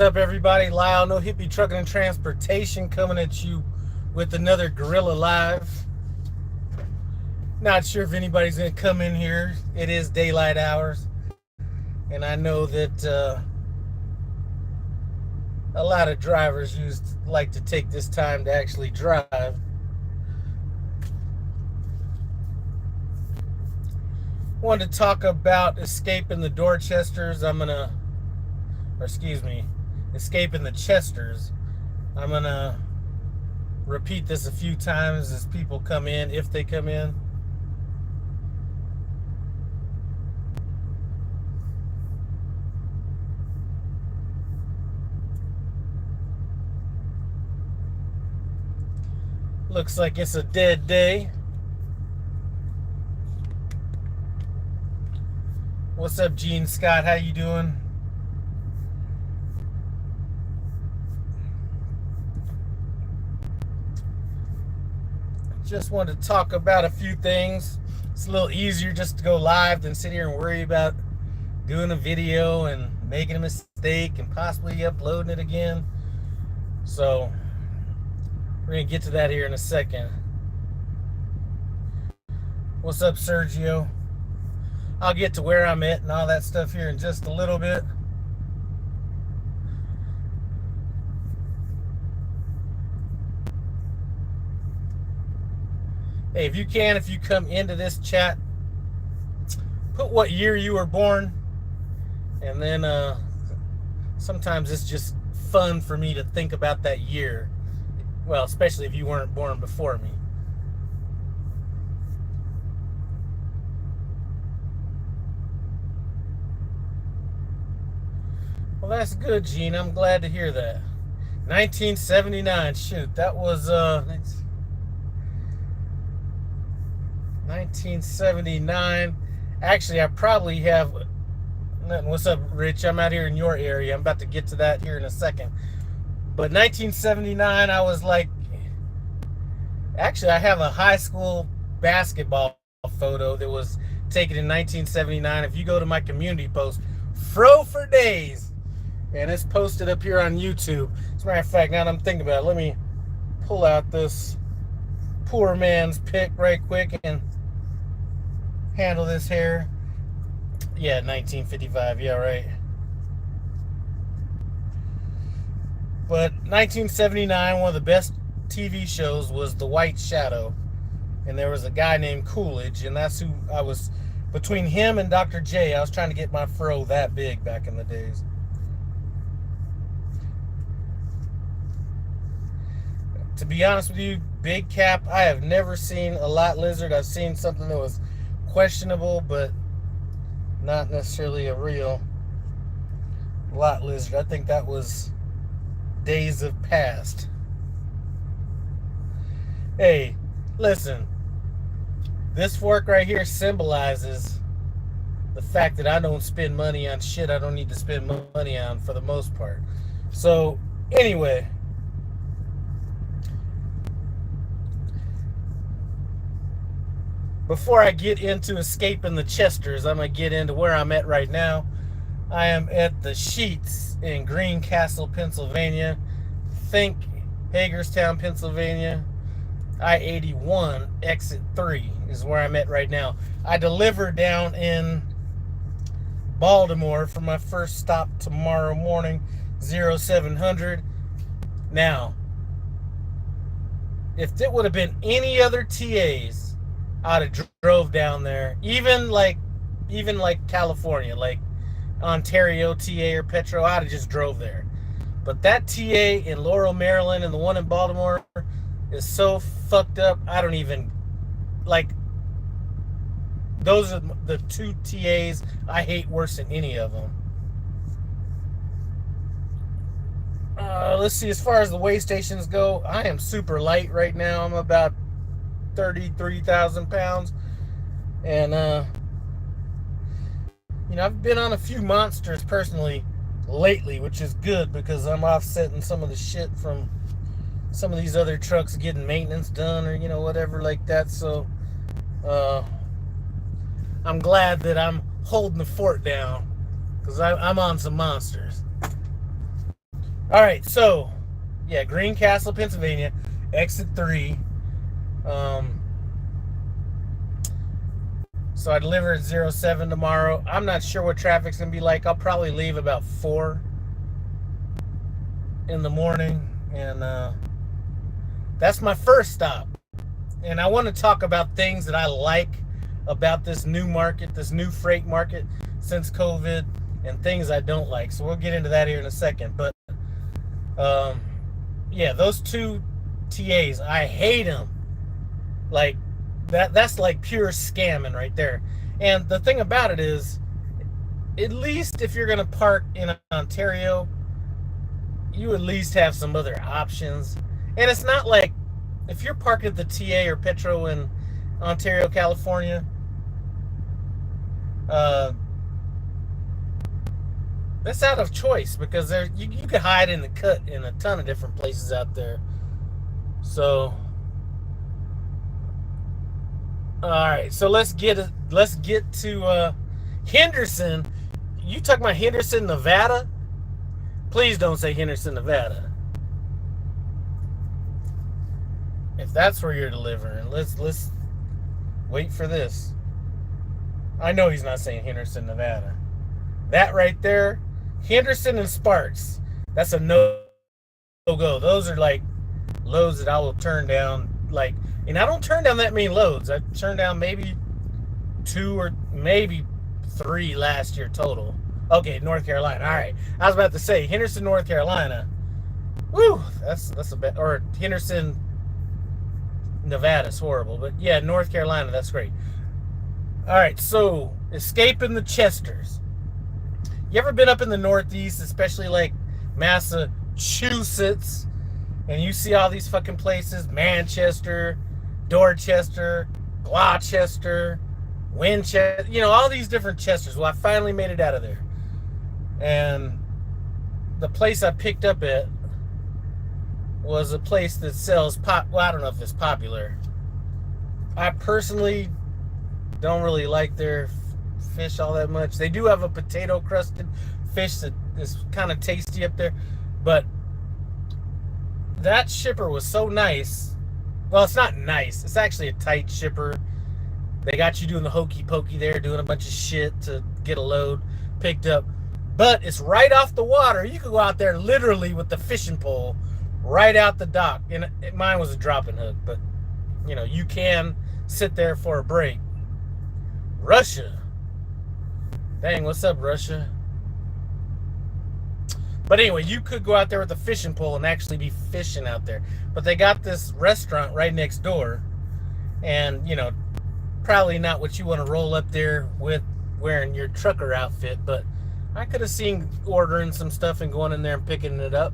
up, everybody? Lyle, No Hippie Trucking and Transportation, coming at you with another Gorilla Live. Not sure if anybody's going to come in here. It is daylight hours, and I know that a lot of drivers like to take this time to actually drive. Wanted to talk about escaping the Dorchesters. Escaping the Chesters. I'm gonna repeat this a few times as people come in, if they come in. Looks like it's a dead day. What's up, Gene Scott? How you doing? Just wanted to talk about a few things. It's a little easier just to go live than sit here and worry about doing a video and making a mistake and possibly uploading it again. So we're going to get to that here in a second. What's up, Sergio? I'll get to where I'm at and all that stuff here in just a little bit. Hey, if you come into this chat, put what year you were born. And then sometimes it's just fun for me to think about that year. Well, especially if you weren't born before me. Well, that's good, Gene. I'm glad to hear that. 1979. Shoot, that was 1979. Actually, I probably have. What's up, Rich? I'm out here in your area. I'm about to get to that here in a second. But 1979, I was like. Actually, I have a high school basketball photo that was taken in 1979. If you go to my community post, Fro for Days, and it's posted up here on YouTube. As a matter of fact, now that I'm thinking about it, let me pull out this poor man's pic right quick and handle this here. Yeah, 1955. Yeah, right. But 1979, one of the best TV shows was The White Shadow. And there was a guy named Coolidge, and that's who I was. Between him and Dr. J, I was trying to get my fro that big back in the days. To be honest with you, Big Cap, I have never seen a lot lizard. I've seen something that was questionable, but not necessarily a real lot lizard. I think that was days of past. Hey, listen. This fork right here symbolizes the fact that I don't spend money on shit I don't need to spend money on for the most part. So, anyway. Before I get into escaping the Chesters, I'm going to get into where I'm at right now. I am at the Sheets in Greencastle, Pennsylvania. Think Hagerstown, Pennsylvania. I-81, exit 3 is where I'm at right now. I deliver down in Baltimore for my first stop tomorrow morning, 0700. Now, if it would have been any other TAs, I'd have drove down there, even like California, like Ontario TA or Petro, I'd have just drove there. But that TA in Laurel, Maryland, and the one in Baltimore is so fucked up. I don't even like. Those are the two TAs I hate worse than any of them. Let's see. As far as the weigh stations go, I am super light right now. I'm about 33,000 pounds, and I've been on a few monsters personally lately, which is good because I'm offsetting some of the shit from some of these other trucks getting maintenance done or whatever like that. So I'm glad that I'm holding the fort down because I'm on some monsters. All right, so yeah, Greencastle, Pennsylvania, exit 3. Um, so I deliver at 07 tomorrow. I'm not sure what traffic's gonna be like. I'll probably leave about 4 in the morning, and that's my first stop. And I want to talk about things that I like about this new market, this new freight market since COVID, and things I don't like. So we'll get into that here in a second. But um, yeah, those two TAs, I hate them. Like that's like pure scamming right there. And the thing about it is, at least if you're gonna park in Ontario, you at least have some other options. And it's not like if you're parking at the TA or Petro in Ontario, California, uh, that's out of choice because you could hide in the cut in a ton of different places out there. So, all right, so let's get to Henderson. You talking about Henderson, Nevada? Please don't say Henderson, Nevada. If that's where you're delivering, let's wait for this. I know he's not saying Henderson, Nevada. That right there, Henderson and Sparks, that's a no-go. Those are like loads that I will turn down. Like, and I don't turn down that many loads. I turned down maybe 2 or maybe 3 last year total. Okay, North Carolina. All right, I was about to say Henderson, North Carolina. Woo, that's a bit. Or Henderson, Nevada's horrible, but yeah, North Carolina, that's great. All right, so escaping the Chesters. You ever been up in the Northeast, especially like Massachusetts, and you see all these fucking places, Manchester, Dorchester, Gloucester, Winchester, all these different Chesters. Well, I finally made it out of there. And the place I picked up at was a place that sells well, I don't know if it's popular. I personally don't really like their fish all that much. They do have a potato crusted fish that is kind of tasty up there, but that shipper was so nice. Well, it's not nice. It's actually a tight shipper. They got you doing the hokey pokey there, doing a bunch of shit to get a load picked up. But it's right off the water. You could go out there literally with the fishing pole right out the dock. And mine was a dropping hook, but you can sit there for a break. Russia. Dang, what's up, Russia? But anyway, you could go out there with a fishing pole and actually be fishing out there. But they got this restaurant right next door. And, probably not what you want to roll up there with wearing your trucker outfit. But I could have seen ordering some stuff and going in there and picking it up.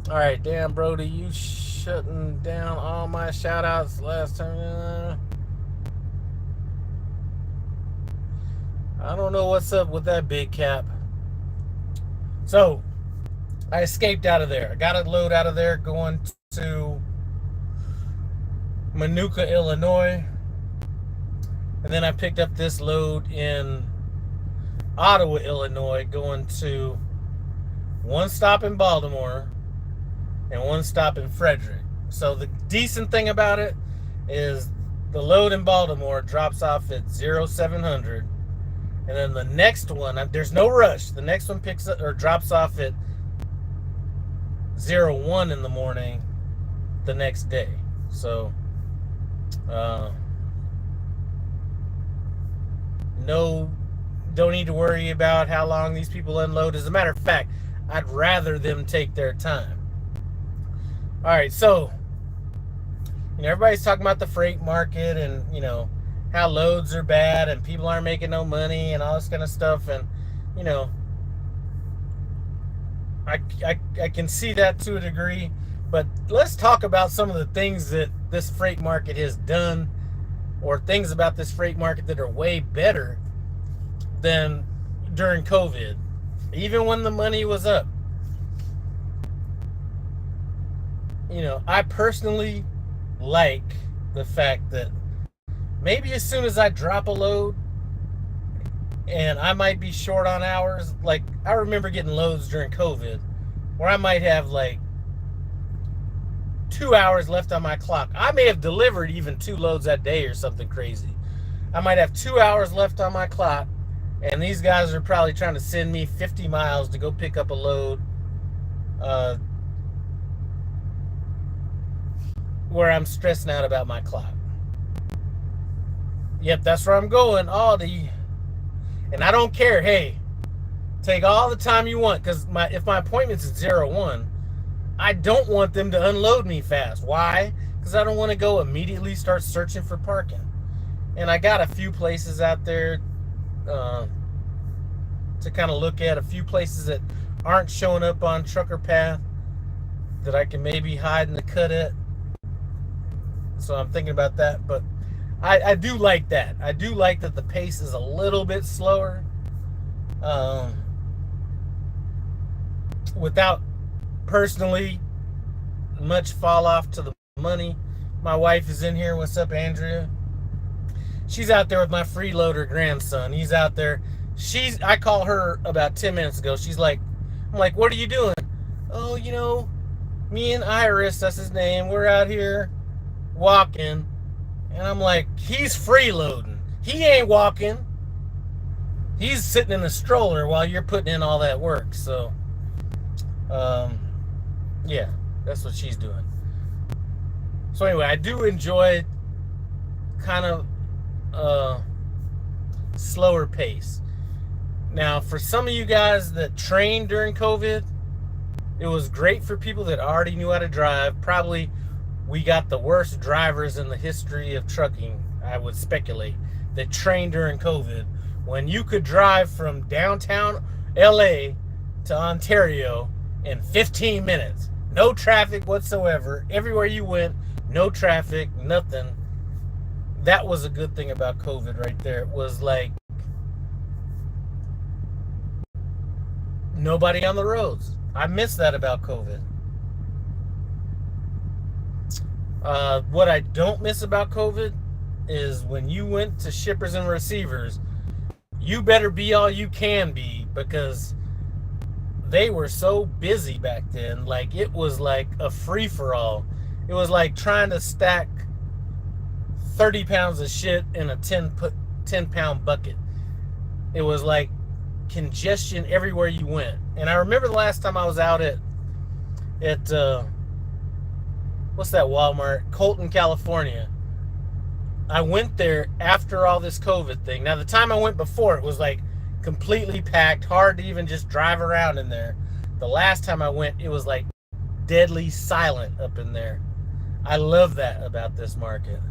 All right, damn, Brody, you shutting down all my shout-outs last time. I don't know what's up with that big cap. So, I escaped out of there. I got a load out of there going to Manuka, Illinois. And then I picked up this load in Ottawa, Illinois, going to one stop in Baltimore and one stop in Frederick. So the decent thing about it is the load in Baltimore drops off at 0700. And then the next one, there's no rush. The next one picks up or drops off at 01 in the morning the next day. So, don't need to worry about how long these people unload. As a matter of fact, I'd rather them take their time. All right, so, everybody's talking about the freight market and, how loads are bad and people aren't making no money and all this kind of stuff. And, I can see that to a degree. But let's talk about some of the things that this freight market has done, or things about this freight market that are way better than during COVID, even when the money was up. I personally like the fact that maybe as soon as I drop a load and I might be short on hours, like I remember getting loads during COVID where I might have like 2 hours left on my clock. I may have delivered even 2 loads that day or something crazy. I might have 2 hours left on my clock, and these guys are probably trying to send me 50 miles to go pick up a load uh, where I'm stressing out about my clock. Yep, that's where I'm going. And I don't care. Hey, take all the time you want, because if my appointment's at 01, I don't want them to unload me fast. Why? Because I don't want to go immediately start searching for parking. And I got a few places out there to kind of look at, a few places that aren't showing up on Trucker Path that I can maybe hide in the cut at. So I'm thinking about that. But I do like that. I do like that the pace is a little bit slower. Without personally much fall off to the money. My wife is in here. What's up, Andrea? She's out there with my freeloader grandson. He's out there. I called her about 10 minutes ago. I'm like, what are you doing? Oh, me and Iris, that's his name, we're out here walking. And I'm like, he's freeloading. He ain't walking. He's sitting in a stroller while you're putting in all that work. So, yeah, that's what she's doing. So anyway, I do enjoy kind of slower pace. Now, for some of you guys that trained during COVID, it was great for people that already knew how to drive. Probably we got the worst drivers in the history of trucking, I would speculate, that trained during COVID. When you could drive from downtown LA to Ontario in 15 minutes. No traffic whatsoever. Everywhere you went, no traffic, nothing. That was a good thing about COVID right there. It was like nobody on the roads. I miss that about COVID. What I don't miss about COVID is when you went to shippers and receivers, you better be all you can be, because they were so busy back then. Like, it was like a free-for-all. It was like trying to stack 30 pounds of shit in a 10-pound bucket. It was like congestion everywhere you went. And I remember the last time I was out at what's that Walmart? Colton, California. I went there after all this COVID thing. Now, the time I went before, it was like completely packed, hard to even just drive around in there. The last time I went, it was like deadly silent up in there. I love that about this market.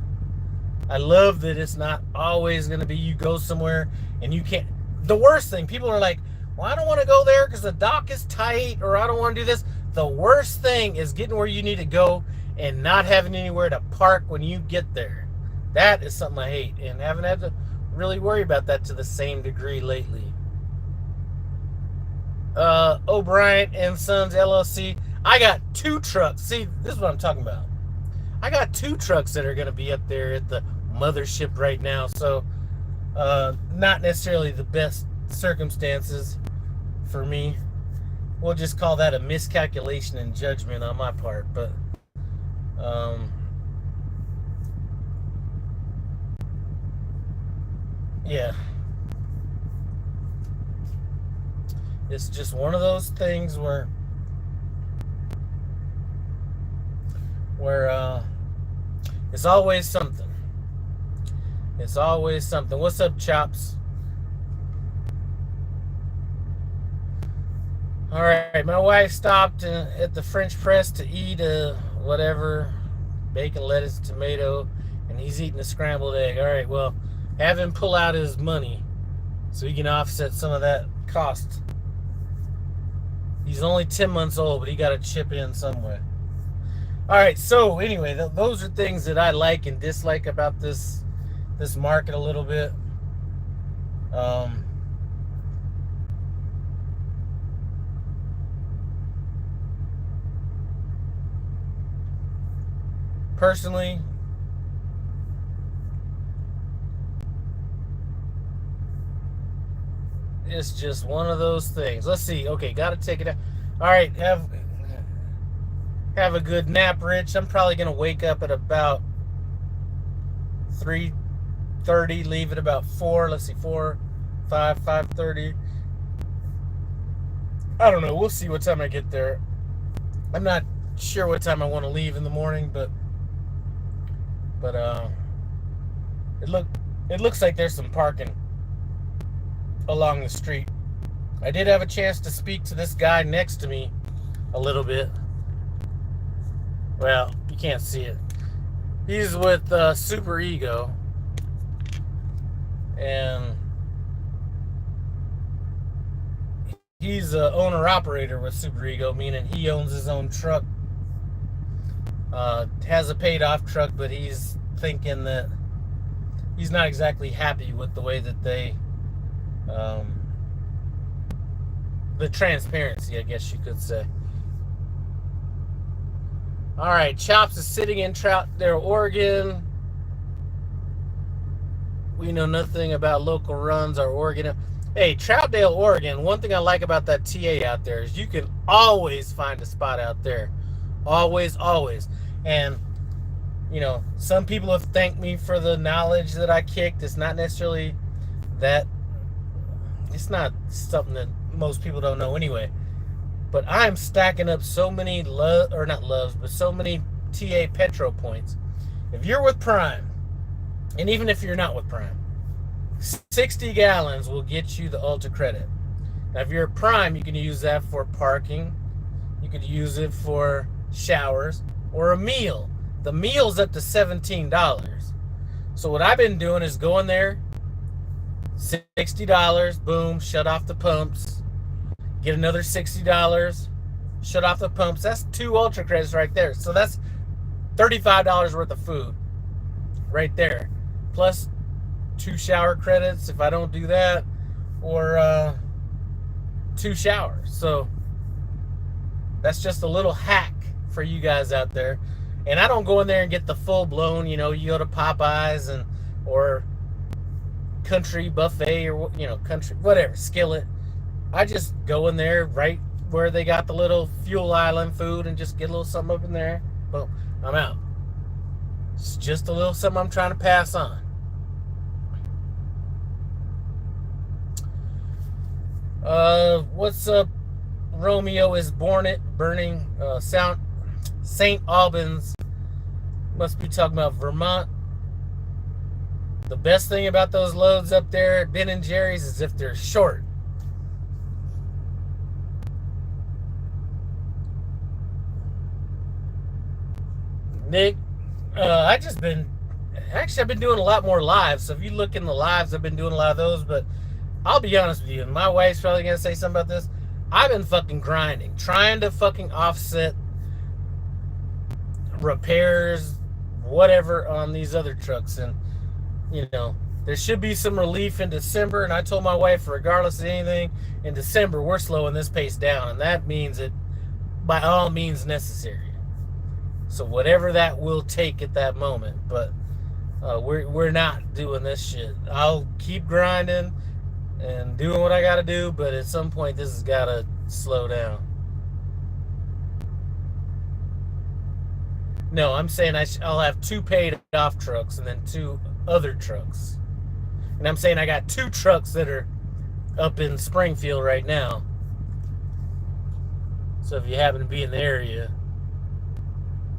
I love that it's not always going to be you go somewhere and you can't. The worst thing, people are like, well, I don't want to go there because the dock is tight, or I don't want to do this. The worst thing is getting where you need to go and not having anywhere to park when you get there. That is something I hate, and haven't had to really worry about that to the same degree lately. O'Brien and Sons LLC. I got 2 trucks. See, this is what I'm talking about. I got 2 trucks that are going to be up there at the mothership right now. So, not necessarily the best circumstances for me. We'll just call that a miscalculation and judgment on my part. But, yeah. It's just one of those things where it's always something. It's always something. What's up, Chops? All right, my wife stopped at the French press to eat whatever, bacon, lettuce, tomato, and he's eating a scrambled egg. All right, well, have him pull out his money so he can offset some of that cost. He's only 10 months old, but he got to chip in somewhere. All right, so anyway, those are things that I like and dislike about this market a little bit. Personally, it's just one of those things. Let's see. Okay, got to take it out. All right, have a good nap, Rich. I'm probably gonna wake up at about 3:30, leave at about 4. Let's see, 4, 5, 5:30. I don't know. We'll see what time I get there. I'm not sure what time I want to leave in the morning, but it look it looks like there's some parking along the street. I did have a chance to speak to this guy next to me a little bit. Well, you can't see it. He's with Super Ego, and he's a owner operator with Super Ego, meaning he owns his own truck. Has a paid off truck, but he's thinking that he's not exactly happy with the way that the transparency, I guess you could say. All right, Chops is sitting in Troutdale, Oregon. We know nothing about local runs or Oregon. Hey, Troutdale, Oregon, one thing I like about that TA out there is you can always find a spot out there. Always, always. And, you know, some people have thanked me for the knowledge that I kicked. It's not necessarily that, it's not something that most people don't know anyway. But I'm stacking up so many so many TA Petro points. If you're with Prime, and even if you're not with Prime, 60 gallons will get you the Ultra credit. Now, if you're at Prime, you can use that for parking. You could use it for showers or a meal. The meal's up to $17. So what I've been doing is going there, $60, boom, shut off the pumps. Get another $60, shut off the pumps. That's 2 Ultra credits right there. So that's $35 worth of food right there. Plus 2 shower credits if I don't do that, or 2 showers. So that's just a little hack for you guys out there. And I don't go in there and get the full blown, you go to Popeyes or Country Buffet, or Country whatever, Skillet. I just go in there right where they got the little fuel island food and just get a little something up in there. Boom, I'm out. It's just a little something I'm trying to pass on. What's up? Romeo is burning St. Albans. Must be talking about Vermont. The best thing about those loads up there at Ben and Jerry's is if they're short. Nick, I've been doing a lot more lives. So if you look in the lives, I've been doing a lot of those. But I'll be honest with you, and my wife's probably gonna say something about this. I've been fucking grinding, trying to fucking offset repairs, whatever, on these other trucks. And there should be some relief in December. And I told my wife, regardless of anything, in December we're slowing this pace down, and that means it by all means necessary. So whatever that will take at that moment, but we're not doing this shit. I'll keep grinding and doing what I got to do, but at some point this has got to slow down. No, I'm saying I'll have 2 paid off trucks and then 2 other trucks. And I'm saying I got 2 trucks that are up in Springfield right now. So if you happen to be in the area,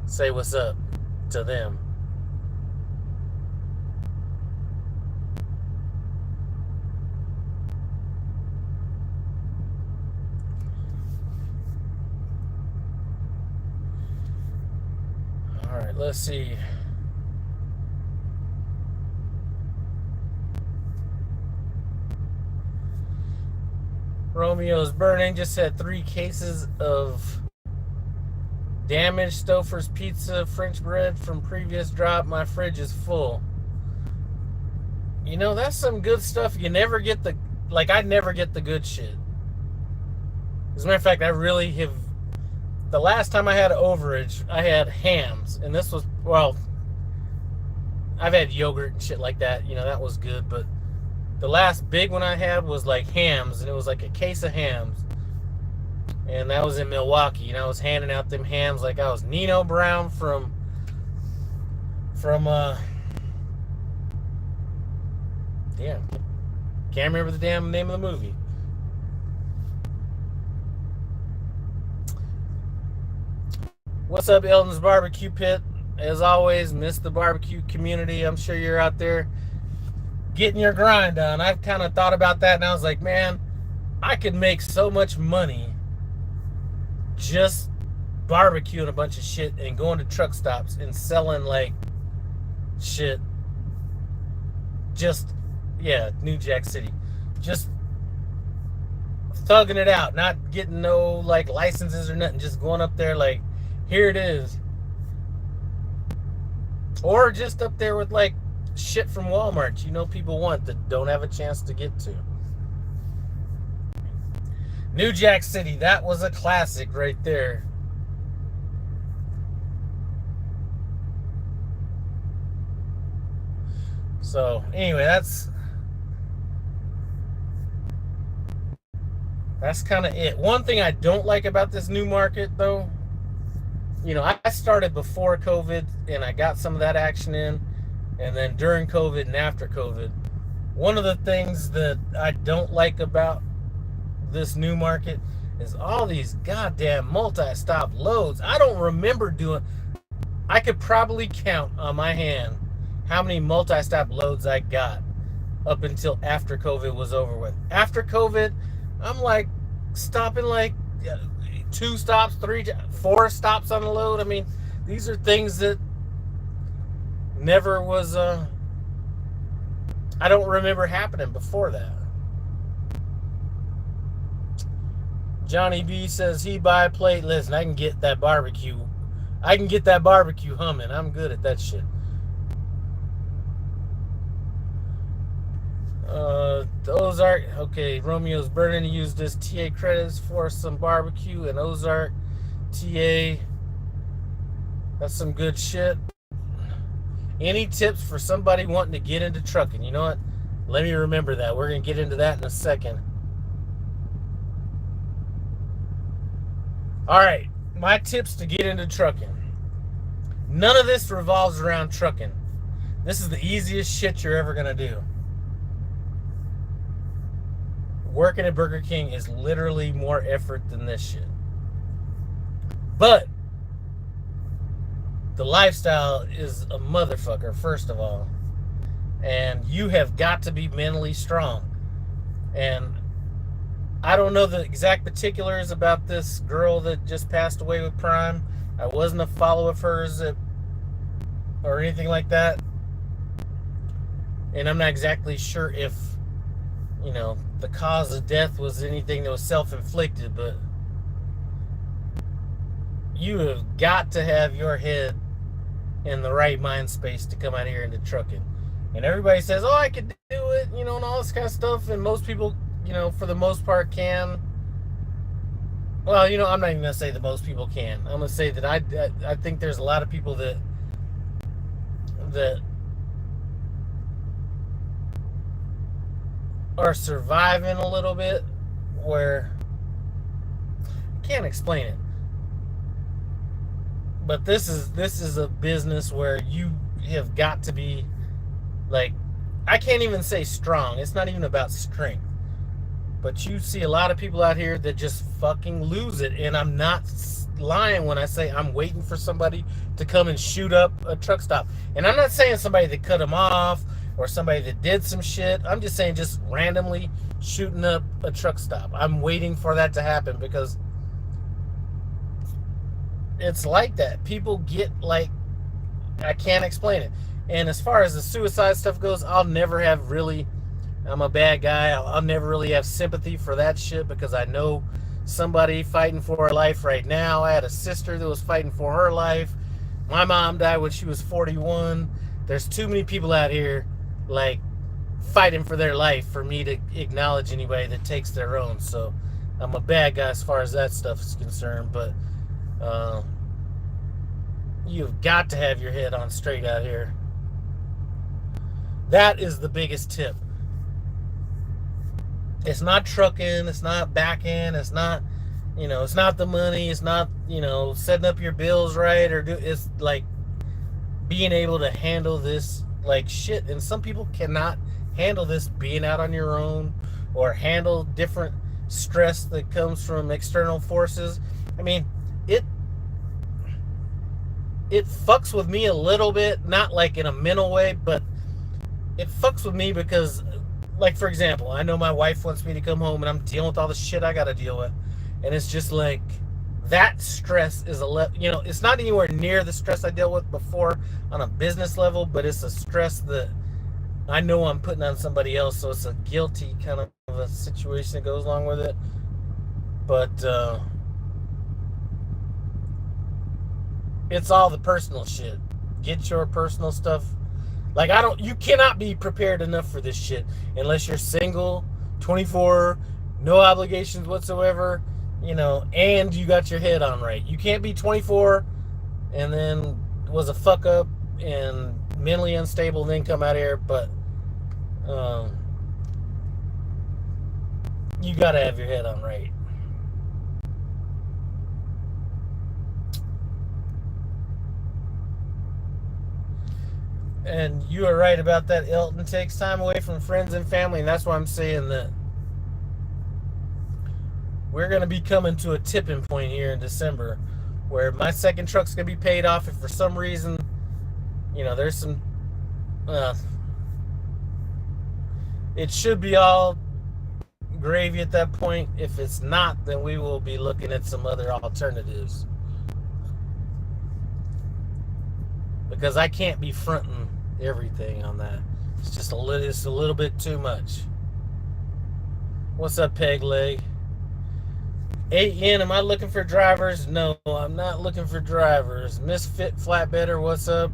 say what's up to them. All right, let's see. Romeo's burning just had 3 cases of damaged Stouffer's pizza French bread from previous drop. My fridge is full. That's some good stuff. You never get I never get the good shit. As a matter of fact, I really have. The last time I had an overage, I had hams, and this was, I've had yogurt and shit like that. That was good, but the last big one I had was like hams, and it was like a case of hams. and that was in Milwaukee. And I was handing out them hams like I was Nino Brown from yeah, can't remember the damn name of the movie. What's up, Eldon's Barbecue Pit? As always, miss the barbecue community. I'm sure you're out there getting your grind on. I've kind of thought about that, and I was like, man, I could make so much money just barbecuing a bunch of shit and going to truck stops and selling like shit. Just, yeah, New Jack City. Just thugging it out, not getting no like licenses or nothing, just going up there like, here it is. Or just up there with like shit from Walmart, people want that don't have a chance to get to. New Jack City, that was a classic right there. So anyway, that's kind of it. One thing I don't like about this new market, though, I started before COVID and I got some of that action in, and then during COVID and after COVID. One of the things that I don't like about this new market is all these goddamn multi-stop loads. I don't remember I could probably count on my hand how many multi-stop loads I got up until after COVID was over with. After COVID, I'm like stopping like 2 stops, 3, 4 stops on the load. I mean, these are things that never was, I don't remember happening before that. Johnny B says he buy a plate. Listen, I can get that barbecue humming. I'm good at that shit. Ozark, okay, Romeo's burning to use this TA credits for some barbecue and Ozark TA. That's some good shit. Any tips for somebody wanting to get into trucking? You know what? Let me remember that. We're going to get into that in a second. All right, my tips to get into trucking. None of this revolves around trucking. This is the easiest shit you're ever going to do. Working at Burger King is literally more effort than this shit. But the lifestyle is a motherfucker, first of all. And you have got to be mentally strong. And I don't know the exact particulars about this girl that just passed away with Prime. I wasn't a follower of hers or anything like that. And I'm not exactly sure if, the cause of death was anything that was self-inflicted, but you have got to have your head in the right mind space to come out here into trucking. And everybody says, oh, I could do it, and all this kind of stuff. And most people, for the most part can. Well, I'm not even going to say that most people can. I'm going to say that I think there's a lot of people that are surviving a little bit, where I can't explain it. But this is a business where you have got to be like, I can't even say strong. It's not even about strength. But you see a lot of people out here that just fucking lose it. And I'm not lying when I say I'm waiting for somebody to come and shoot up a truck stop. And I'm not saying somebody that cut them off or somebody that did some shit. I'm just saying just randomly shooting up a truck stop. I'm waiting for that to happen because it's like that. People get like, I can't explain it. And as far as the suicide stuff goes, I'm a bad guy. I'll never really have sympathy for that shit because I know somebody fighting for her life right now. I had a sister that was fighting for her life. My mom died when she was 41. There's too many people out here like fighting for their life for me to acknowledge anybody that takes their own. So I'm a bad guy as far as that stuff is concerned. But you've got to have your head on straight out here. That is the biggest tip. It's not trucking, it's not backing, it's not It's not the money, it's not, setting up your bills right, it's like being able to handle this like shit. And some people cannot handle this being out on your own, or handle different stress that comes from external forces. I mean, it it fucks with me a little bit, not like in a mental way, but it fucks with me because, like, for example, I know my wife wants me to come home and I'm dealing with all the shit I gotta deal with. And it's just like, that stress is it's not anywhere near the stress I dealt with before on a business level, but it's a stress that I know I'm putting on somebody else. So it's a guilty kind of a situation that goes along with it. But it's all the personal shit. Get your personal stuff. Like, you cannot be prepared enough for this shit unless you're single, 24, no obligations whatsoever, and you got your head on right. You can't be 24 and then was a fuck up and mentally unstable and then come out here, but you gotta have your head on right. And you are right about that. Elton takes time away from friends and family, and that's why I'm saying that we're going to be coming to a tipping point here in December where my second truck's going to be paid off. If for some reason, there's some, it should be all gravy at that point. If it's not, then we will be looking at some other alternatives, because I can't be fronting everything on that. It's a little bit too much. What's up, Peg Leg? 8N, am I looking for drivers? No, I'm not looking for drivers. Misfit Flatbedder, what's up?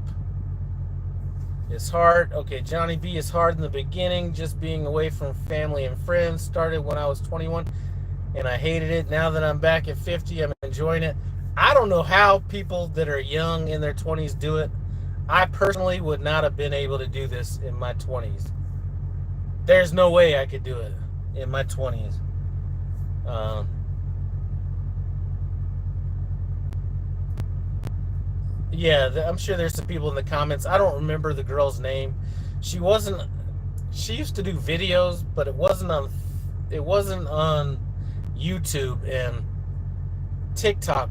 It's hard. Okay, Johnny B, is hard in the beginning. Just being away from family and friends. Started when I was 21 and I hated it. Now that I'm back at 50, I'm enjoying it. I don't know how people that are young in their 20s do it. I personally would not have been able to do this in my 20s. There's no way I could do it in my 20s. Yeah, I'm sure there's some people in the comments. I don't remember the girl's name. She used to do videos, but it wasn't on YouTube and TikTok.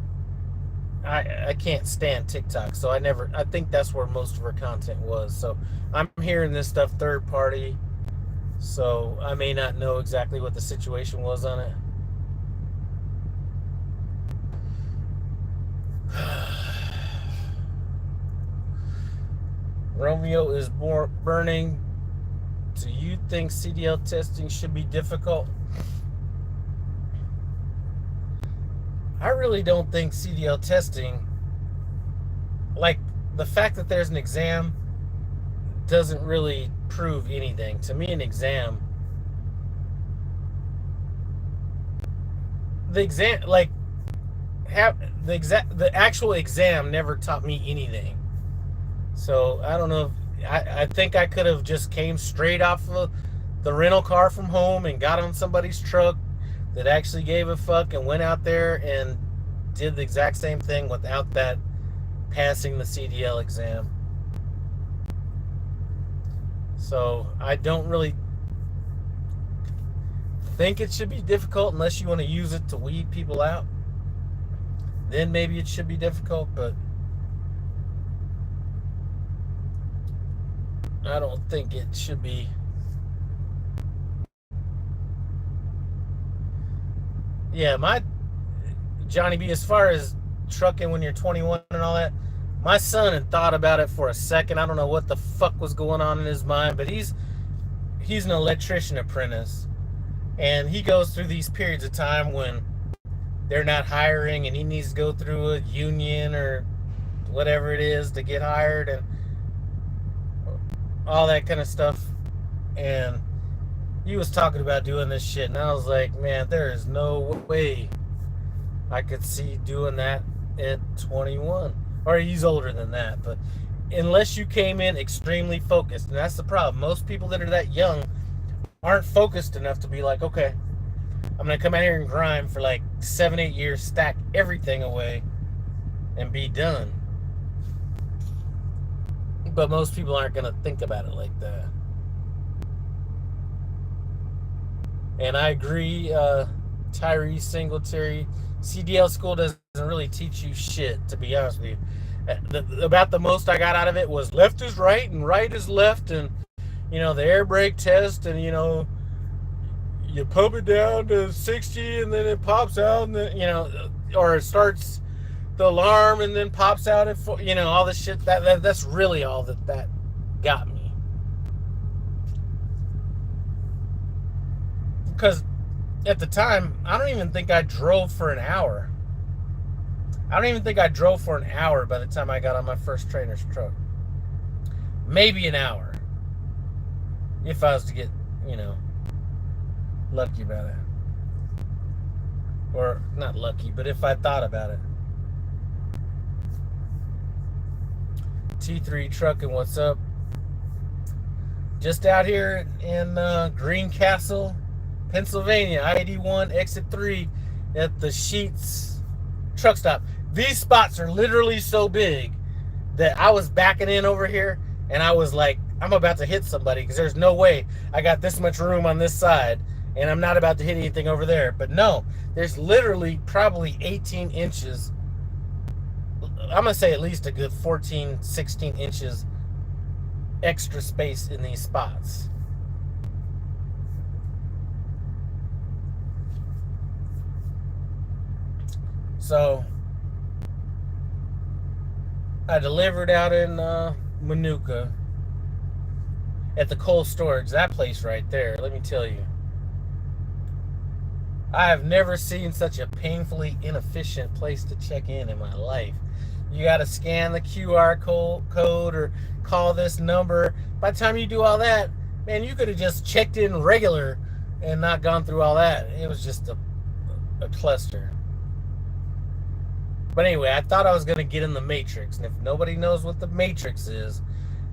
I can't stand TikTok, so I think that's where most of her content was. So I'm hearing this stuff third party, so I may not know exactly what the situation was on it. Romeo is burning. Do you think CDL testing should be difficult? I really don't think CDL testing, like, the fact that there's an exam doesn't really prove anything. To me, an exam, the actual exam never taught me anything. So I don't know. I think I could have just came straight off of the rental car from home and got on somebody's truck that actually gave a fuck and went out there and did the exact same thing without that passing the CDL exam. So I don't really think it should be difficult unless you want to use it to weed people out. Then maybe it should be difficult, but I don't think it should be. Yeah, my Johnny B, as far as trucking when you're 21 and all that, my son had thought about it for a second. I don't know what the fuck was going on in his mind, but he's an electrician apprentice, and he goes through these periods of time when they're not hiring and he needs to go through a union or whatever it is to get hired and all that kind of stuff. And he was talking about doing this shit, and I was like, man, there is no way I could see doing that at 21. Or he's older than that, but unless you came in extremely focused, and that's the problem. Most people that are that young aren't focused enough to be like, okay, I'm gonna come out here and grind for like 7, 8 years, stack everything away, and be done. But most people aren't gonna think about it like that. And I agree, Tyree Singletary. CDL school doesn't really teach you shit, to be honest with you. About the most I got out of it was left is right and right is left, and the air brake test, and you pump it down to 60 and then it pops out, and then, or it starts the alarm and then pops out at all this shit. That's really all that got me. Because at the time, I don't even think I drove for an hour. I don't even think I drove for an hour by the time I got on my first trainer's truck. Maybe an hour. If I was to get, lucky about it. Or not lucky, but if I thought about it. T3 Trucking, what's up? Just out here in Greencastle, Pennsylvania, I-81, exit 3 at the Sheets truck stop. These spots are literally so big that I was backing in over here and I was like, I'm about to hit somebody because there's no way I got this much room on this side and I'm not about to hit anything over there. But no, there's literally probably 18 inches. I'm going to say at least a good 14, 16 inches extra space in these spots. So I delivered out in Manuka at the cold storage. That place right there, let me tell you, I have never seen such a painfully inefficient place to check in my life. You got to scan the QR code or call this number. By the time you do all that, man, you could have just checked in regular and not gone through all that. It was just a cluster. But anyway, I thought I was going to get in the Matrix. And if nobody knows what the Matrix is,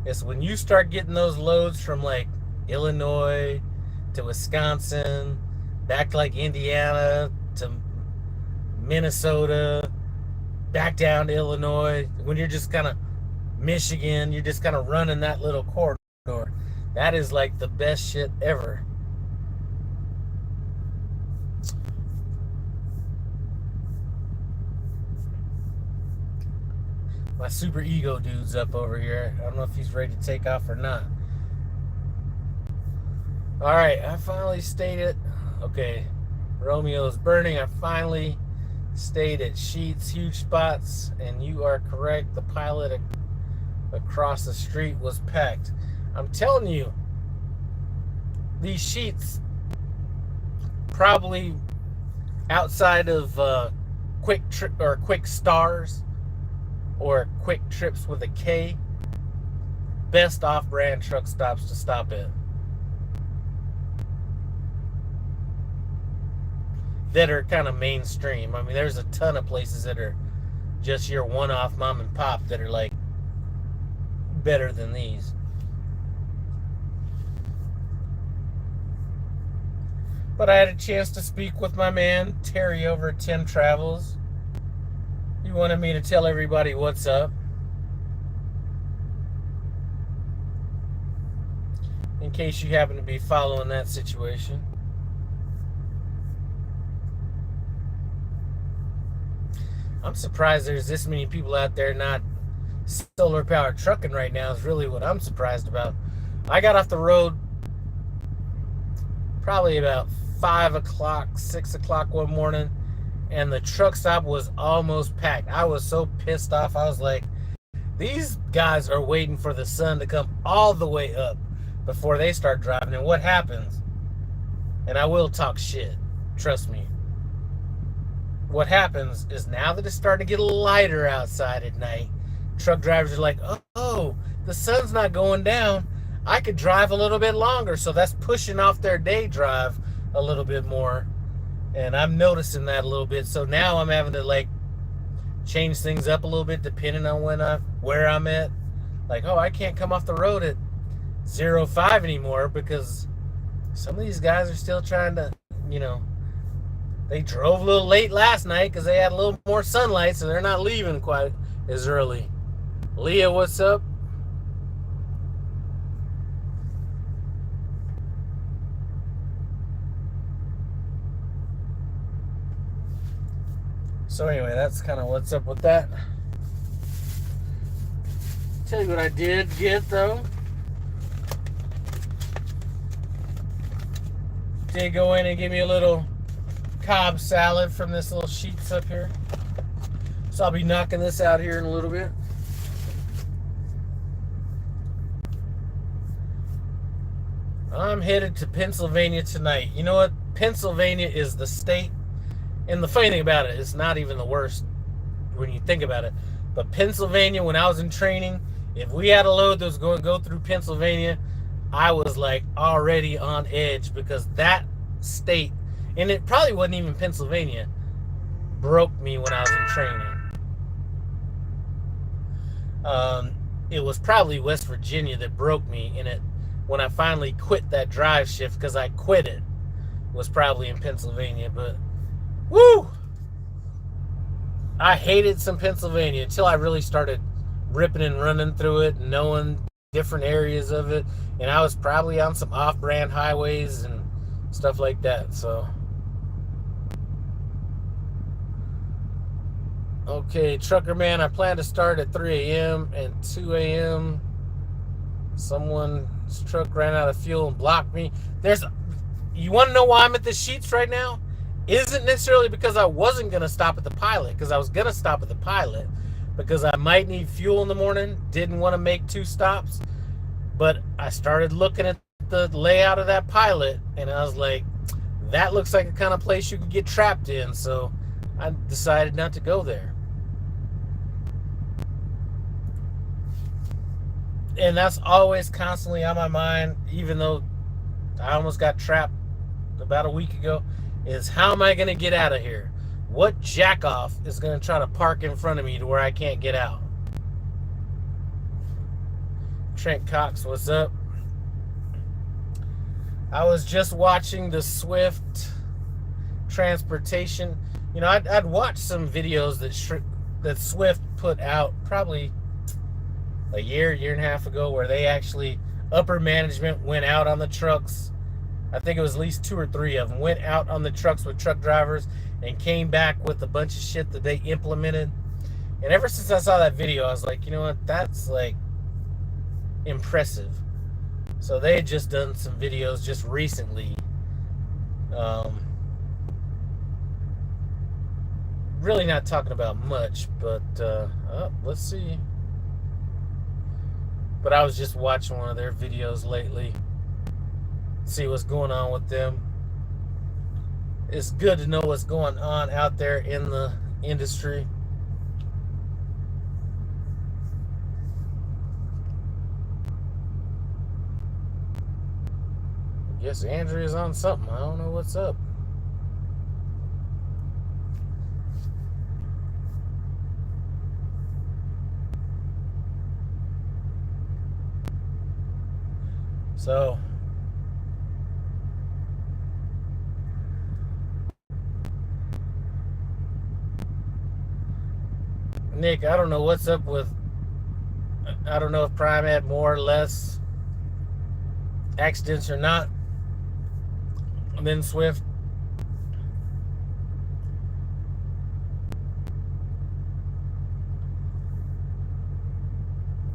it's when you start getting those loads from like Illinois to Wisconsin, back to like Indiana to Minnesota, back down to Illinois. When you're just kind of Michigan, you're just kind of running that little corridor. That is like the best shit ever. My super ego dude's up over here. I don't know if he's ready to take off or not. All right, I finally stayed at, okay, Romeo's burning. I finally stayed at Sheets, huge spots, and you are correct. The pilot across the street was packed. I'm telling you, these Sheets, probably outside of quick stars or quick trips with a K, best off-brand truck stops to stop at. That are kind of mainstream. I mean, there's a ton of places that are just your one-off mom and pop that are like better than these. But I had a chance to speak with my man Terry over at Tim Travels. He wanted me to tell everybody what's up, in case you happen to be following that situation. I'm surprised there's this many people out there not solar powered trucking right now is really what I'm surprised about. I got off the road probably about 5 o'clock, 6 o'clock one morning, and the truck stop was almost packed. I was so pissed off. I was like, these guys are waiting for the sun to come all the way up before they start driving. And what happens? And I will talk shit, trust me. What happens is now that it's starting to get a little lighter outside at night, truck drivers are like, oh, the sun's not going down. I could drive a little bit longer. So that's pushing off their day drive a little bit more. And I'm noticing that a little bit. So now I'm having to like change things up a little bit depending on where I'm at. Like, oh, I can't come off the road at 05 anymore because some of these guys are still trying to, They drove a little late last night because they had a little more sunlight, so they're not leaving quite as early. Leah, what's up? So anyway, that's kind of what's up with that. Tell you what I did get though. Did go in and give me a little Cobb salad from this little sheets up here. So I'll be knocking this out here in a little bit. I'm headed to Pennsylvania tonight. You know what? Pennsylvania is the state, and the funny thing about it, it's not even the worst when you think about it. But Pennsylvania, when I was in training, if we had a load that was going to go through Pennsylvania, I was like already on edge because that state, and it probably wasn't even Pennsylvania, broke me when I was in training. It was probably West Virginia that broke me in it when I finally quit that drive shift, because I quit it, was probably in Pennsylvania. But woo, I hated some Pennsylvania until I really started ripping and running through it and knowing different areas of it, and I was probably on some off-brand highways and stuff like that. So okay, trucker man, I plan to start at 3 a.m. and 2 a.m. Someone's truck ran out of fuel and blocked me. You want to know why I'm at the sheets right now? Isn't necessarily because I wasn't going to stop at the Pilot, because I was going to stop at the Pilot because I might need fuel in the morning. Didn't want to make 2 stops. But I started looking at the layout of that Pilot, and I was like, that looks like a kind of place you could get trapped in. So I decided not to go there. And that's always constantly on my mind, even though I almost got trapped about a week ago, is how am I going to get out of here? What jackoff is going to try to park in front of me to where I can't get out? Trent Cox, what's up? I was just watching the Swift transportation. You know, I'd watched some videos that Swift put out probably a year and a half ago, where they actually, upper management went out on the trucks. I think it was at least 2 or 3 of them went out on the trucks with truck drivers and came back with a bunch of shit that they implemented. And ever since I saw that video, I was like, you know what, that's like impressive. So they had just done some videos just recently, really not talking about much, but let's see. But I was just watching one of their videos lately, see what's going on with them. It's good to know what's going on out there in the industry. I guess Andrea's on something. I don't know what's up. So Nick, I don't know what's up with, I don't know if Prime had more or less accidents or not than Swift.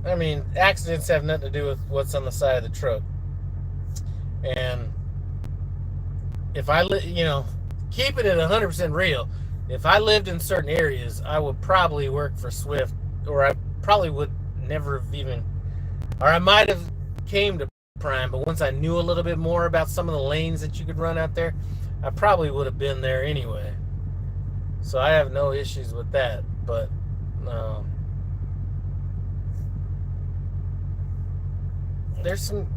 I mean, accidents have nothing to do with what's on the side of the truck. And if I, keeping it 100% real, if I lived in certain areas, I would probably work for Swift, or I probably would never have even, or I might have came to Prime, but once I knew a little bit more about some of the lanes that you could run out there, I probably would have been there anyway. So I have no issues with that, but there's some,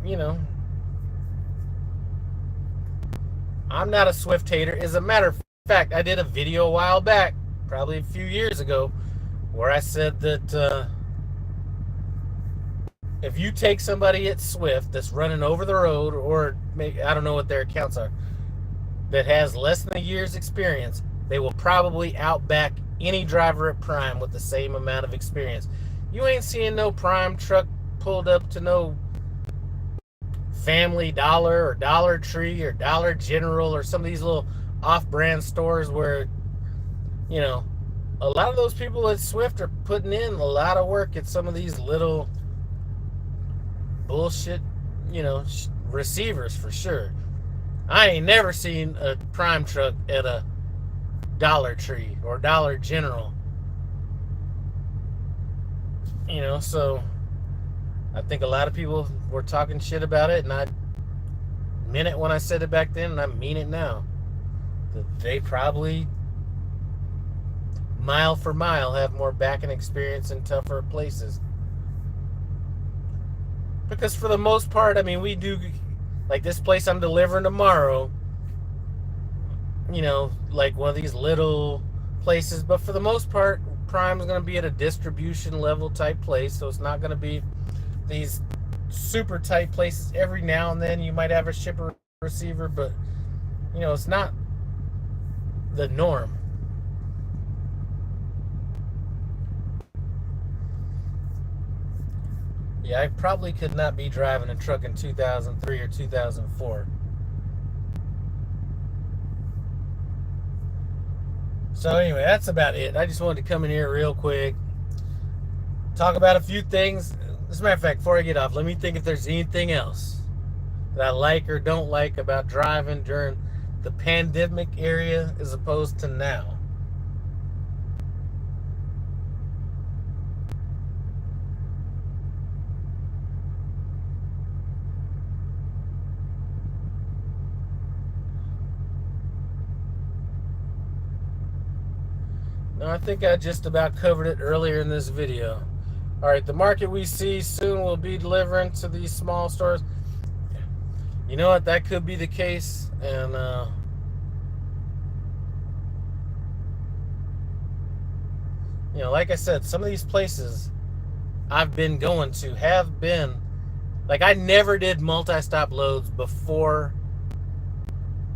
I'm not a Swift hater. As a matter of fact, I did a video a while back, probably a few years ago, where I said that if you take somebody at Swift that's running over the road, or maybe, I don't know what their accounts are, that has less than a year's experience, they will probably outback any driver at Prime with the same amount of experience. You ain't seeing no Prime truck pulled up to no Family Dollar or Dollar Tree or Dollar General or some of these little off-brand stores where, you know, a lot of those people at Swift are putting in a lot of work at some of these little bullshit, receivers for sure. I ain't never seen a Prime truck at a Dollar Tree or Dollar General. So I think a lot of people were talking shit about it, and I meant it when I said it back then, and I mean it now. They probably, mile for mile, have more backing experience in tougher places. Because for the most part, I mean, we do, like this place I'm delivering tomorrow, like one of these little places. But for the most part, Prime is going to be at a distribution level type place, so it's not going to be these super tight places. Every now and then you might have a shipper receiver, but it's not the norm. Yeah, I probably could not be driving a truck in 2003 or 2004. So anyway, that's about it. I just wanted to come in here real quick, talk about a few things. As a matter of fact, before I get off, let me think if there's anything else that I like or don't like about driving during the pandemic area as opposed to now. No, I think I just about covered it earlier in this video. All right, the market we see soon will be delivering to these small stores. You know what? That could be the case. And, like I said, some of these places I've been going to have been, like, I never did multi-stop loads before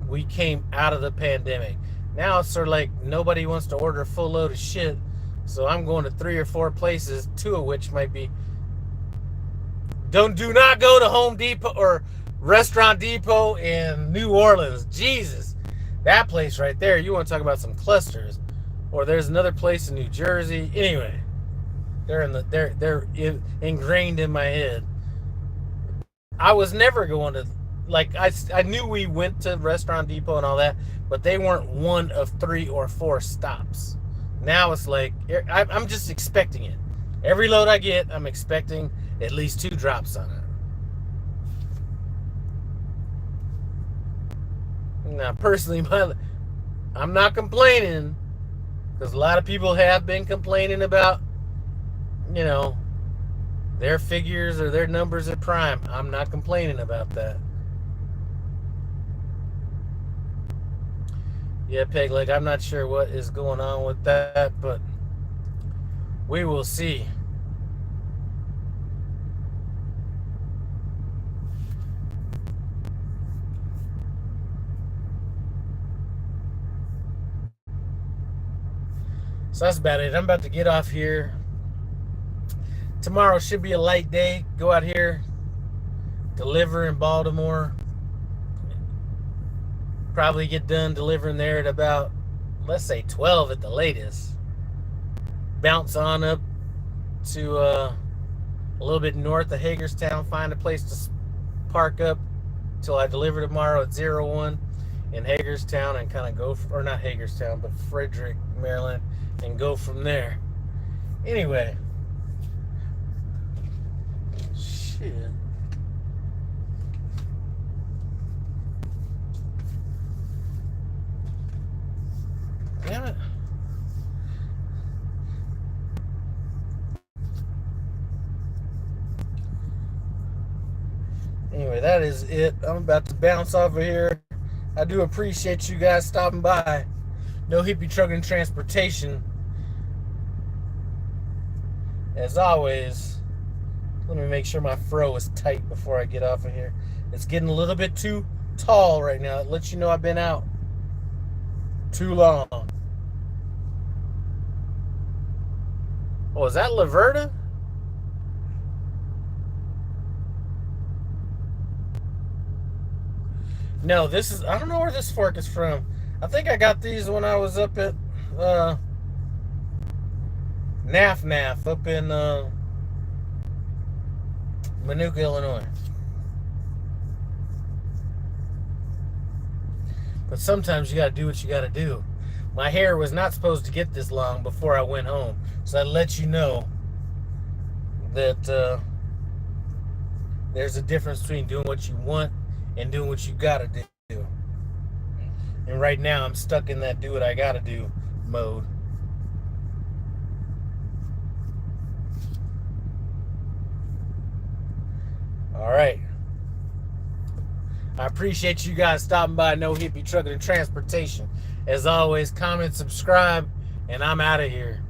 we came out of the pandemic. Now it's sort of like nobody wants to order a full load of shit, so I'm going to 3 or 4 places, 2 of which might be, do not go to Home Depot or Restaurant Depot in New Orleans. Jesus, that place right there, you want to talk about some clusters. Or there's another place in New Jersey. Anyway, they're ingrained in my head. I was never going to, like, I knew we went to Restaurant Depot and all that, but they weren't one of 3 or 4 stops. Now it's like, I'm just expecting it. Every load I get, I'm expecting at least 2 drops on it. Now, personally, I'm not complaining, because a lot of people have been complaining about, their figures or their numbers at Prime. I'm not complaining about that. Yeah, Peg Leg, I'm not sure what is going on with that, but we will see. So that's about it. I'm about to get off here. Tomorrow should be a light day. Go out here, deliver in Baltimore. Probably get done delivering there at about, let's say, 12 at the latest. Bounce on up to a little bit north of Hagerstown. Find a place to park up till I deliver tomorrow at 01 in Hagerstown, and kind of go, or not Hagerstown, but Frederick, Maryland, and go from there. Anyway. Shit. Damn it. Anyway, that is it. I'm about to bounce off of here. I do appreciate you guys stopping by. No Hippie Trucking and Transportation. As always, let me make sure my fro is tight before I get off of here. It's getting a little bit too tall right now. It lets you know I've been out. Too long. Oh, is that Laverta? No, this is. I don't know where this fork is from. I think I got these when I was up at Naf up in Manuka, Illinois. But sometimes you gotta do what you gotta do. My hair was not supposed to get this long before I went home, so I let you know that there's a difference between doing what you want and doing what you gotta do. And right now, I'm stuck in that do what I gotta do mode. All right. I appreciate you guys stopping by No Hippie Trucking and Transportation. As always, comment, subscribe, and I'm out of here.